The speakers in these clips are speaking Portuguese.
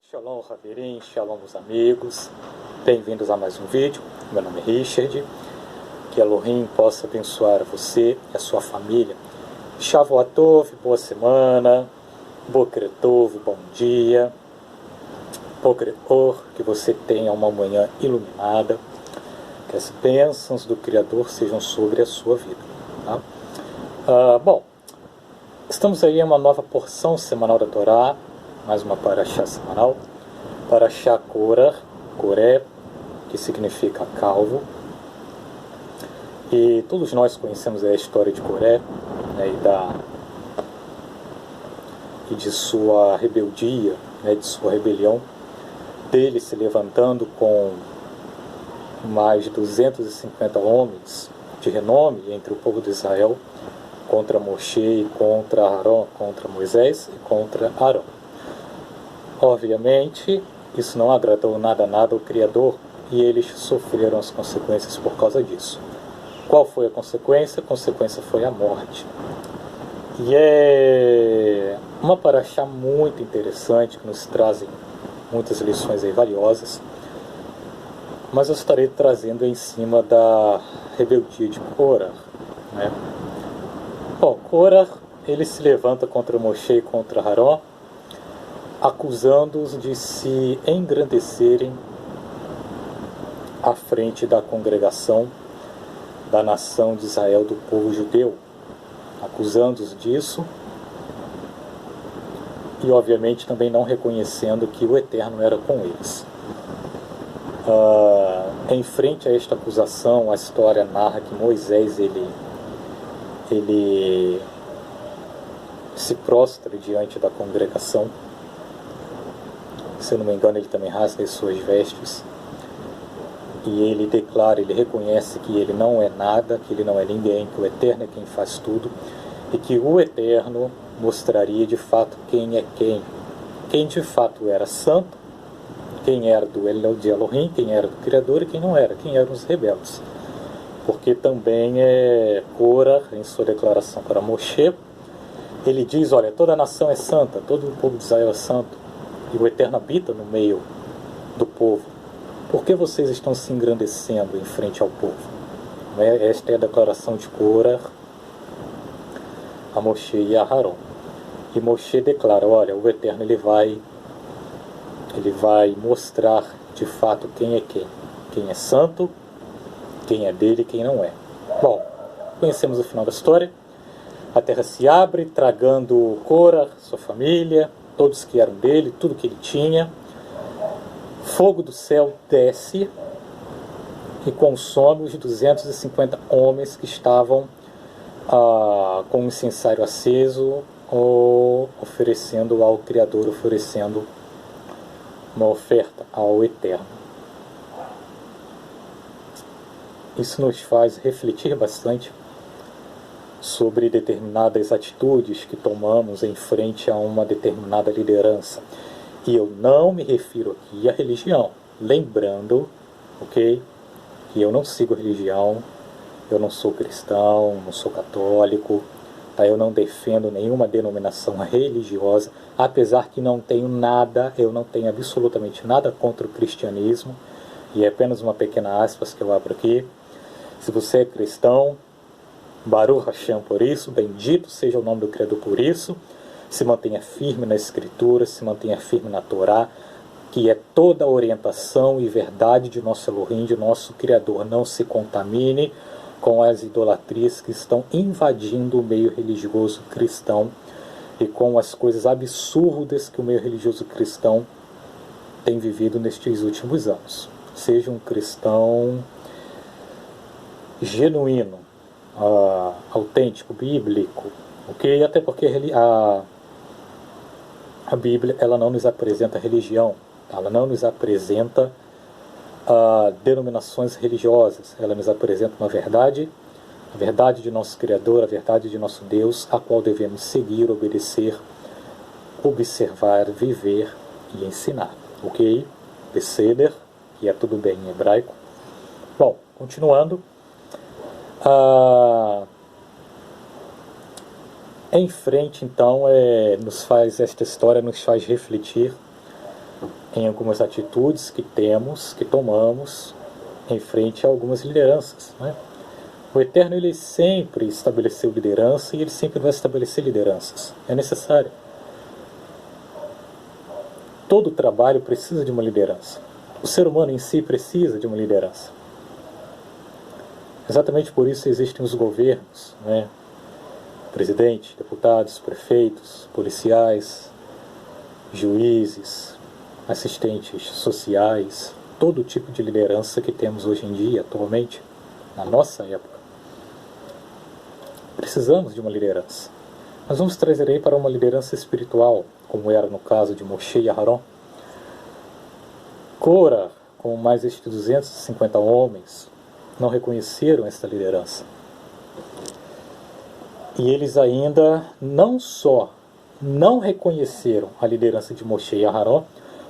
Shalom, Haverim, Shalom, meus amigos. Bem-vindos a mais um vídeo. Meu nome é Richard. Que Elohim possa abençoar você e a sua família. Shavuot Tov, boa semana. Boker Tov, bom dia. Boker Or, que você tenha uma manhã iluminada. Que as bênçãos do Criador sejam sobre a sua vida. Tá? Bom, estamos aí em uma nova porção semanal da Torá. Mais uma paraxá semanal, paraxá Korah, Coré, que significa calvo. E todos nós conhecemos a história de Coré, né, e de sua rebeldia, né, de sua rebelião, dele se levantando com mais de 250 homens de renome entre o povo de Israel, contra Moshe e contra Arão, contra Moisés e contra Arão. Obviamente, isso não agradou nada ao Criador e eles sofreram as consequências por causa disso. Qual foi a consequência? A consequência foi a morte. E é uma paraxá muito interessante, que nos traz muitas lições aí valiosas, mas eu estarei trazendo em cima da rebeldia de Korah, né? Bom, Korah, ele se levanta contra Moshe e contra Arão, acusando-os de se engrandecerem à frente da congregação da nação de Israel, do povo judeu, acusando-os disso e obviamente também não reconhecendo que o Eterno era com eles. Em frente a esta acusação, a história narra que Moisés ele se prostra diante da congregação. Se eu não me engano, ele também rasga as suas vestes. E ele declara, ele reconhece que ele não é nada, que ele não é ninguém, que o Eterno é quem faz tudo. E que o Eterno mostraria de fato quem é quem. Quem de fato era santo, quem era de Elohim, quem era do Criador e quem não era, quem eram os rebeldes. Porque também Korah, em sua declaração para Moshe, ele diz, olha, toda a nação é santa, todo o povo de Israel é santo. E o Eterno habita no meio do povo. Por que vocês estão se engrandecendo em frente ao povo? Esta é a declaração de Korah a Moshe e a Arão. E Moshe declara, olha, o Eterno ele vai mostrar de fato quem é quem. Quem é santo, quem é dele e quem não é. Bom, conhecemos o final da história. A terra se abre, tragando Korah, sua família, todos que eram dele, tudo que ele tinha. Fogo do céu desce e consome os 250 homens que estavam com um incensário aceso, oferecendo ao Criador, oferecendo uma oferta ao Eterno. Isso nos faz refletir bastante sobre determinadas atitudes que tomamos em frente a uma determinada liderança. E eu não me refiro aqui à religião, lembrando, ok, que eu não sigo religião, eu não sou cristão, não sou católico, tá? Eu não defendo nenhuma denominação religiosa, apesar que não tenho nada, eu não tenho absolutamente nada contra o cristianismo, e é apenas uma pequena aspas que eu abro aqui. Se você é cristão, Baruch Hashem por isso, bendito seja o nome do Criador por isso, se mantenha firme na Escritura, se mantenha firme na Torá, que é toda a orientação e verdade de nosso Elohim, de nosso Criador. Não se contamine com as idolatrias que estão invadindo o meio religioso cristão e com as coisas absurdas que o meio religioso cristão tem vivido nestes últimos anos. Seja um cristão genuíno, autêntico, bíblico, ok? Até porque a Bíblia ela não nos apresenta religião, ela não nos apresenta denominações religiosas, ela nos apresenta uma verdade, a verdade de nosso Criador, a verdade de nosso Deus, a qual devemos seguir, obedecer, observar, viver e ensinar, ok? Beseder, que é tudo bem em hebraico. Bom, continuando. Em frente, então, esta história nos faz refletir em algumas atitudes que temos, que tomamos em frente a algumas lideranças, né? O Eterno, ele sempre estabeleceu liderança e ele sempre vai estabelecer lideranças. É necessário. Todo trabalho precisa de uma liderança. O ser humano em si precisa de uma liderança. Exatamente por isso existem os governos, né? Presidente, deputados, prefeitos, policiais, juízes, assistentes sociais, todo tipo de liderança que temos hoje em dia, atualmente, na nossa época. Precisamos de uma liderança. Nós vamos trazer aí para uma liderança espiritual, como era no caso de Moshe e Aharon. Cora, com mais estes 250 homens, não reconheceram esta liderança. E eles ainda não só não reconheceram a liderança de Moshe e Aharon,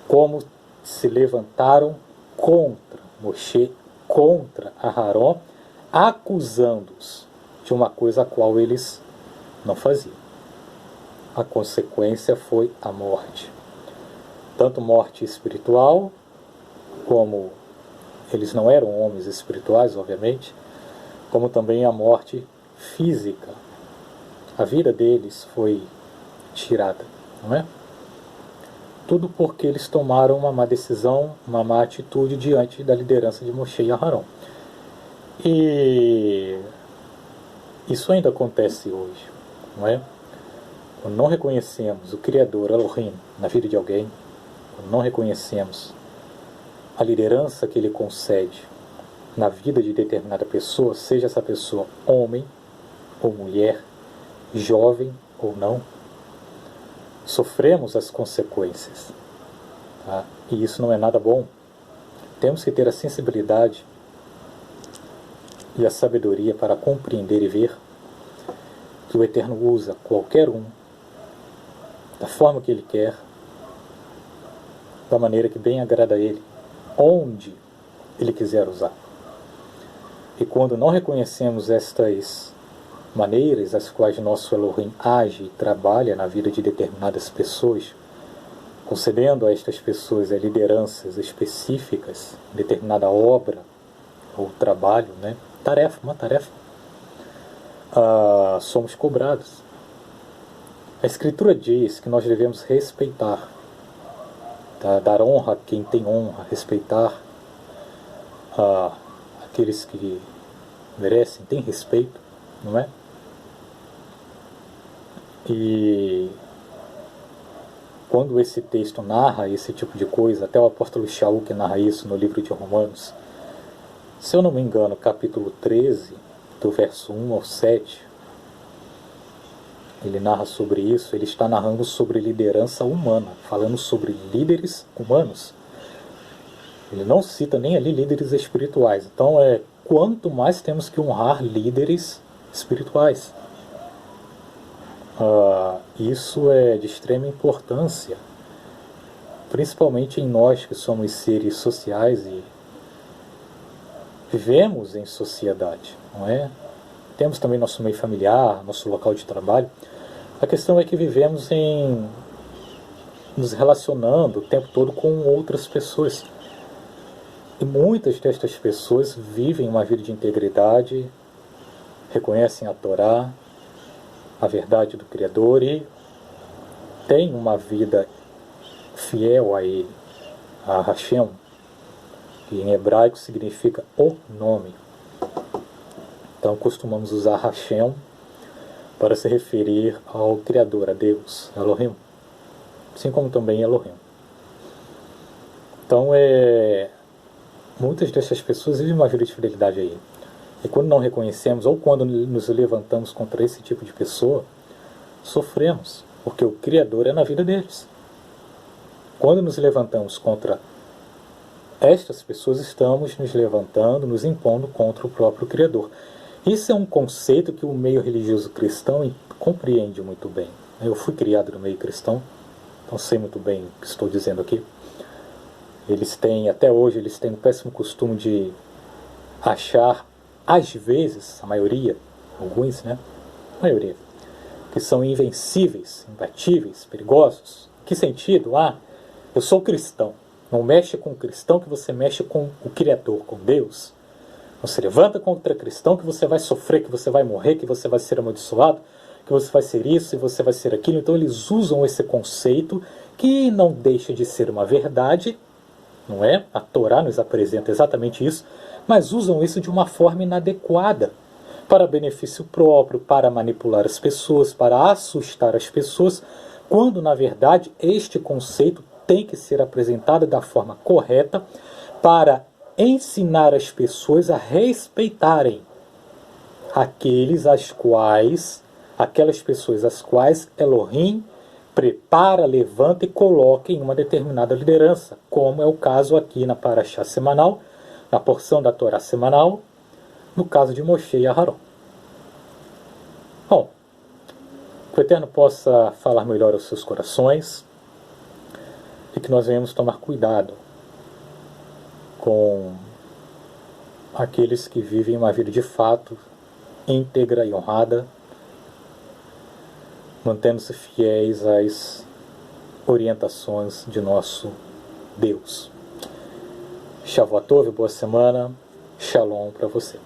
como se levantaram contra Moshe, contra Aharon, acusando-os de uma coisa a qual eles não faziam. A consequência foi a morte. Tanto morte espiritual, como eles não eram homens espirituais, obviamente, como também a morte física. A vida deles foi tirada, não é? Tudo porque eles tomaram uma má decisão, uma má atitude diante da liderança de Moshe e Aharon. E isso ainda acontece hoje, não é? Quando não reconhecemos o Criador, Elohim, na vida de alguém, quando não reconhecemos a liderança que Ele concede na vida de determinada pessoa, seja essa pessoa homem ou mulher, jovem ou não, sofremos as consequências. Tá? E isso não é nada bom. Temos que ter a sensibilidade e a sabedoria para compreender e ver que o Eterno usa qualquer um da forma que Ele quer, da maneira que bem agrada a Ele, onde Ele quiser usar. E quando não reconhecemos estas maneiras as quais nosso Elohim age e trabalha na vida de determinadas pessoas, concedendo a estas pessoas lideranças específicas, determinada obra ou trabalho, né? Uma tarefa, somos cobrados. A Escritura diz que nós devemos respeitar, tá? Dar honra a quem tem honra, respeitar aqueles que merecem, têm respeito, não é? E quando esse texto narra esse tipo de coisa, até o apóstolo Shaul que narra isso no livro de Romanos, se eu não me engano, capítulo 13, do verso 1 ao 7, ele narra sobre isso, ele está narrando sobre liderança humana, falando sobre líderes humanos. Ele não cita nem ali líderes espirituais. Então, quanto mais temos que honrar líderes espirituais. Isso é de extrema importância, principalmente em nós que somos seres sociais e vivemos em sociedade, não é? Temos também nosso meio familiar, nosso local de trabalho. A questão é que vivemos nos relacionando o tempo todo com outras pessoas. E muitas destas pessoas vivem uma vida de integridade, reconhecem a Torá, a verdade do Criador e têm uma vida fiel a Ele, a Hashem, que em hebraico significa o nome. Então costumamos usar Hashem para se referir ao Criador, a Deus, Elohim, assim como também Elohim. Então muitas dessas pessoas vivem uma vida de fidelidade a Ele. E quando não reconhecemos, ou quando nos levantamos contra esse tipo de pessoa, sofremos, porque o Criador é na vida deles. Quando nos levantamos contra estas pessoas, estamos nos levantando, nos impondo contra o próprio Criador. Isso é um conceito que o meio religioso cristão compreende muito bem. Eu fui criado no meio cristão, então sei muito bem o que estou dizendo aqui. Até hoje, eles têm o péssimo costume de achar, às vezes, a maioria, alguns, né? A maioria, que são invencíveis, imbatíveis, perigosos. Que sentido? Eu sou cristão. Não mexe com o cristão que você mexe com o Criador, com Deus. Não se levanta contra cristão que você vai sofrer, que você vai morrer, que você vai ser amaldiçoado, que você vai ser isso e você vai ser aquilo. Então eles usam esse conceito que não deixa de ser uma verdade, não é? A Torá nos apresenta exatamente isso, mas usam isso de uma forma inadequada, para benefício próprio, para manipular as pessoas, para assustar as pessoas, quando na verdade este conceito tem que ser apresentado da forma correta para ensinar as pessoas a respeitarem aquelas pessoas às quais Elohim prepara, levanta e coloca em uma determinada liderança, como é o caso aqui na Parashá semanal, na porção da Torá semanal, no caso de Moshe e Aharon. Bom, que o Eterno possa falar melhor aos seus corações e que nós venhamos tomar cuidado com aqueles que vivem uma vida de fato íntegra e honrada, mantendo-se fiéis às orientações de nosso Deus. Shavuot Tov, boa semana, Shalom para você.